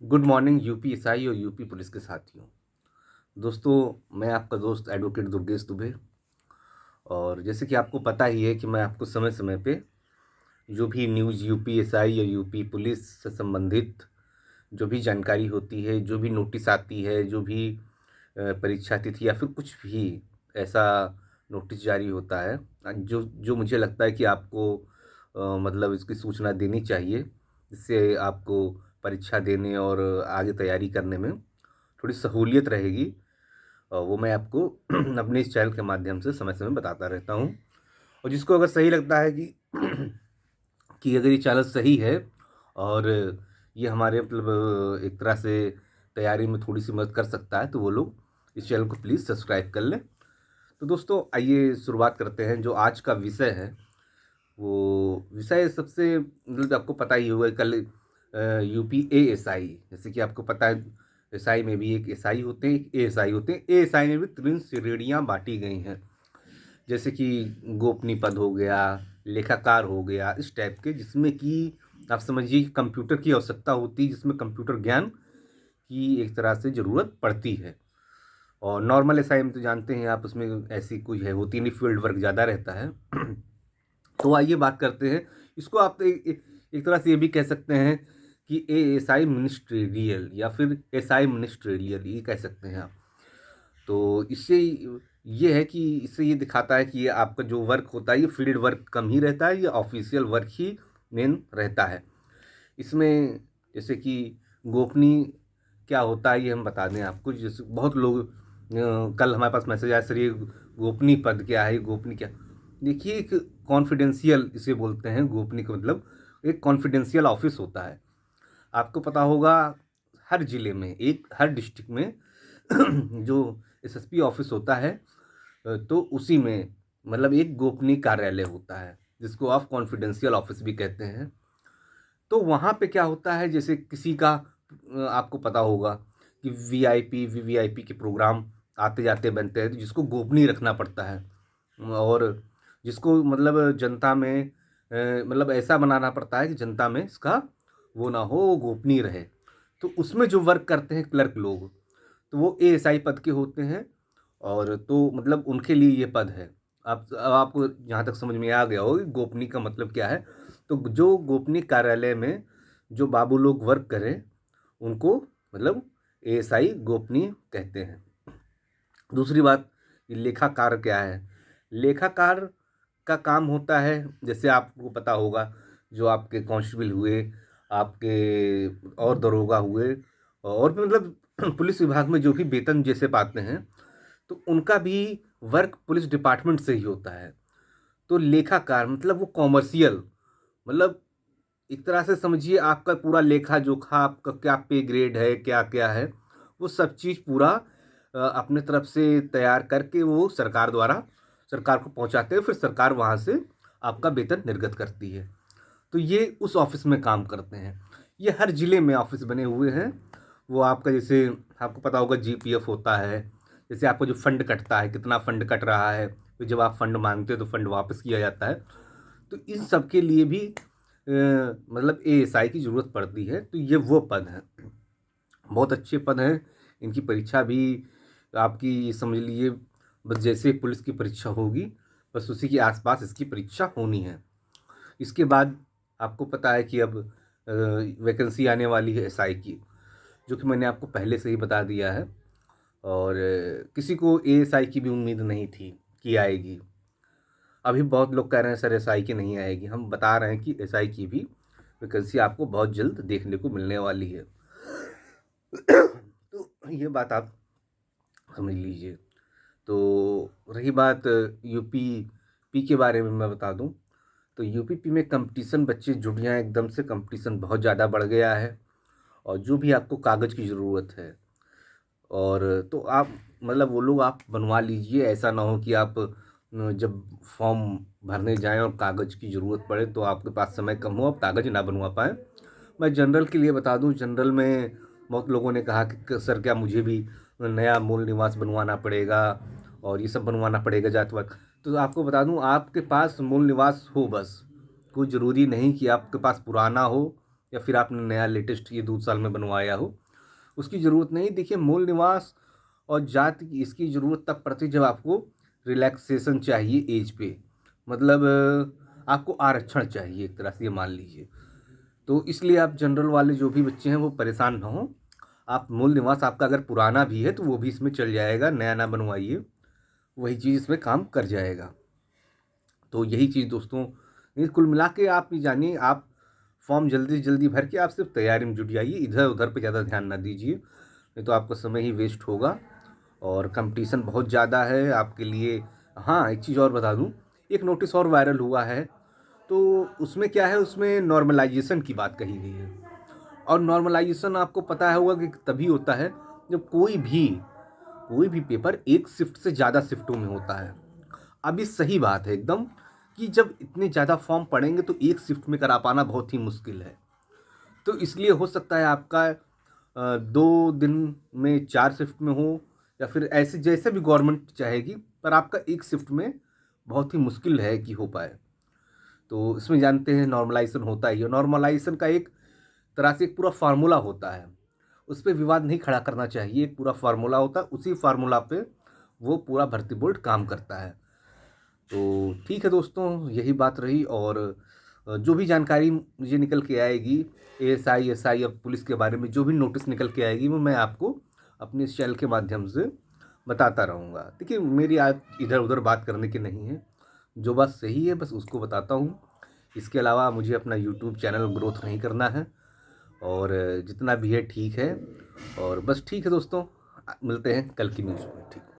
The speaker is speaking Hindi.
गुड मॉर्निंग यूपीएसआई और यूपी पुलिस के साथियों। दोस्तों, मैं आपका दोस्त एडवोकेट दुर्गेश दुबे। और जैसे कि आपको पता ही है कि मैं आपको समय समय पे जो भी न्यूज़ यूपीएसआई या यूपी पुलिस से संबंधित जो भी जानकारी होती है, जो भी नोटिस आती है, जो भी परीक्षा तिथि या फिर कुछ भी ऐसा नोटिस जारी होता है, जो जो मुझे लगता है कि आपको मतलब इसकी सूचना देनी चाहिए, जिससे आपको परीक्षा देने और आगे तैयारी करने में थोड़ी सहूलियत रहेगी। वो मैं आपको अपने इस चैनल के माध्यम से समय समय बताता रहता हूँ। और जिसको अगर सही लगता है कि कि अगर ये चैनल सही है और ये हमारे मतलब एक तरह से तैयारी में थोड़ी सी मदद कर सकता है, तो वो लोग इस चैनल को प्लीज़ सब्सक्राइब कर लें। तो दोस्तों, आइए शुरुआत करते हैं। जो आज का विषय है, वो विषय सबसे मतलब आपको पता ही होगा। कल यूपी एएसआई, जैसे कि आपको पता है, एसआई में भी एक एसआई होते हैं, एक एएसआई होते हैं। एएसआई में भी 3 श्रेणियाँ बांटी गई हैं, जैसे कि गोपनीय पद हो गया, लेखाकार हो गया, इस टाइप के, जिसमें कि आप समझिए कि कंप्यूटर की आवश्यकता होती है, जिसमें कंप्यूटर ज्ञान की एक तरह से ज़रूरत पड़ती है। और नॉर्मल एसआई में तो जानते हैं आप, उसमें ऐसी कोई है होती नहीं, फील्ड वर्क ज़्यादा रहता है। तो आइए बात करते हैं। इसको आप एक तरह से ये भी कह सकते हैं कि एएसआई मिनिस्ट्रियल या फिर एसआई मिनिस्ट्रियल, ये कह सकते हैं आप। तो इससे ये है कि इससे ये दिखाता है कि ये आपका जो वर्क होता है, ये फील्ड वर्क कम ही रहता है, ये ऑफिशियल वर्क ही मेन रहता है। इसमें जैसे कि गोपनीय क्या होता है, ये हम बता दें आपको। जैसे बहुत लोग कल हमारे पास मैसेज आया, सर ये गोपनीय पद क्या है, गोपनीय क्या। देखिए, एक कॉन्फिडेंशियल इसे बोलते हैं। गोपनीय का मतलब एक कॉन्फिडेंशियल ऑफिस होता है। आपको पता होगा, हर जिले में, एक हर डिस्ट्रिक्ट में जो एसएसपी ऑफिस होता है, तो उसी में मतलब एक गोपनीय कार्यालय होता है, जिसको आप कॉन्फिडेंशियल ऑफिस भी कहते हैं। तो वहाँ पे क्या होता है, जैसे किसी का आपको पता होगा कि वीआईपी वीवीआईपी के प्रोग्राम आते जाते बनते हैं, तो जिसको गोपनीय रखना पड़ता है। और जिसको मतलब जनता में मतलब ऐसा बनाना पड़ता है कि जनता में इसका वो ना हो, गोपनीय रहे। तो उसमें जो वर्क करते हैं क्लर्क लोग, तो वो एएसआई पद के होते हैं। और तो मतलब उनके लिए ये पद है। आप अब आपको जहाँ तक समझ में आ गया हो कि गोपनीय का मतलब क्या है, तो जो गोपनीय कार्यालय में जो बाबू लोग वर्क करें, उनको मतलब एएसआई गोपनीय कहते हैं। दूसरी बात, ये लेखाकार क्या है। लेखाकार का काम होता है, जैसे आपको पता होगा, जो आपके कांस्टेबल हुए, आपके और दरोगा हुए, और भी मतलब पुलिस विभाग में जो भी वेतन जैसे पाते हैं, तो उनका भी वर्क पुलिस डिपार्टमेंट से ही होता है। तो लेखाकार मतलब वो कॉमर्शियल, मतलब एक तरह से समझिए आपका पूरा लेखा जोखा, आपका क्या पे ग्रेड है, क्या क्या है, वो सब चीज़ पूरा अपने तरफ से तैयार करके वो सरकार द्वारा सरकार को पहुंचाते हैं। फिर सरकार वहाँ से आपका वेतन निर्गत करती है। तो ये उस ऑफिस में काम करते हैं। ये हर ज़िले में ऑफिस बने हुए हैं। वो आपका जैसे आपको पता होगा, जीपीएफ होता है। जैसे आपको जो फंड कटता है, कितना फंड कट रहा है, फिर जब आप फंड मांगते हो तो फंड वापस किया जाता है। तो इन सब के लिए भी मतलब एएसआई की ज़रूरत पड़ती है। तो ये वो पद हैं, बहुत अच्छे पद हैं। इनकी परीक्षा भी आपकी समझ लीजिए, बस जैसे पुलिस की परीक्षा होगी, बस उसी के आसपास इसकी परीक्षा होनी है। इसके बाद आपको पता है कि अब वैकेंसी आने वाली है एसआई की, जो कि मैंने आपको पहले से ही बता दिया है। और किसी को एएसआई की भी उम्मीद नहीं थी कि आएगी। अभी बहुत लोग कह रहे हैं सर एसआई की नहीं आएगी। हम बता रहे हैं कि एसआई की भी वैकेंसी आपको बहुत जल्द देखने को मिलने वाली है। तो ये बात आप समझ लीजिए। तो रही बात यूपी पी के बारे में, मैं बता दूं, तो यूपी पी में कंपटीशन, बच्चे जुट जाएँ एकदम से, कंपटीशन बहुत ज़्यादा बढ़ गया है। और जो भी आपको कागज़ की ज़रूरत है, और तो आप मतलब वो लोग आप बनवा लीजिए। ऐसा ना हो कि आप जब फॉर्म भरने जाएं और कागज़ की ज़रूरत पड़े तो आपके पास समय कम हो, आप कागज़ ना बनवा पाएँ। मैं जनरल के लिए बता दूं, जनरल में बहुत लोगों ने कहा कि सर क्या मुझे भी नया मूल निवास बनवाना पड़ेगा और ये सब बनवाना पड़ेगा जाति वात। तो आपको बता दूं, आपके पास मूल निवास हो बस, कोई ज़रूरी नहीं कि आपके पास पुराना हो या फिर आपने नया लेटेस्ट ये 2 साल में बनवाया हो, उसकी ज़रूरत नहीं। देखिए, मूल निवास और जाति की इसकी ज़रूरत तब पड़ती है जब आपको रिलैक्सेशन चाहिए एज पे, मतलब आपको आरक्षण चाहिए एक तरह से, ये मान लीजिए। तो इसलिए आप जनरल वाले जो भी बच्चे हैं वो परेशान ना हों। आप मूल निवास आपका अगर पुराना भी है तो वो भी इसमें चल जाएगा, नया ना बनवाइए, वही चीज़ इसमें काम कर जाएगा। तो यही चीज़ दोस्तों, ये कुल मिला के आप ये जानिए, आप फॉर्म जल्दी से जल्दी भर के आप सिर्फ तैयारी में जुट जाइए, इधर उधर पे ज़्यादा ध्यान ना दीजिए, नहीं तो आपका समय ही वेस्ट होगा और कंपटीशन बहुत ज़्यादा है आपके लिए। हाँ, एक चीज़ और बता दूँ, एक नोटिस और वायरल हुआ है, तो उसमें क्या है, उसमें नॉर्मलाइजेशन की बात कही गई है। और नॉर्मलाइजेशन आपको पता है होगा कि तभी होता है जब कोई भी पेपर एक शिफ्ट से ज़्यादा शिफ्टों में होता है। अब ये सही बात है एकदम, कि जब इतने ज़्यादा फॉर्म पड़ेंगे तो एक शिफ्ट में करा पाना बहुत ही मुश्किल है। तो इसलिए हो सकता है आपका 2 दिन में 4 शिफ्ट में हो, या फिर ऐसे जैसे भी गवर्नमेंट चाहेगी, पर आपका एक शिफ्ट में बहुत ही मुश्किल है कि हो पाए। तो इसमें जानते हैं नॉर्मलाइजेशन होता ही है। नॉर्मलाइजेशन का एक तरह से एक पूरा फार्मूला होता है, उस पे विवाद नहीं खड़ा करना चाहिए। एक पूरा फार्मूला होता है, उसी फार्मूला पे वो पूरा भर्ती बोर्ड काम करता है। तो ठीक है दोस्तों, यही बात रही। और जो भी जानकारी मुझे निकल के आएगी एएसआई, एसआई, अब पुलिस के बारे में जो भी नोटिस निकल के आएगी, वो मैं आपको अपने इस चैनल के माध्यम से बताता रहूँगा। देखिए, मेरी आज इधर उधर बात करने की नहीं है, जो बात सही है बस उसको बताता हूँ। इसके अलावा मुझे अपना यूट्यूब चैनल ग्रोथ नहीं करना है, और जितना भी है ठीक है। और बस ठीक है दोस्तों, मिलते हैं कल की न्यूज़ में। ठीक।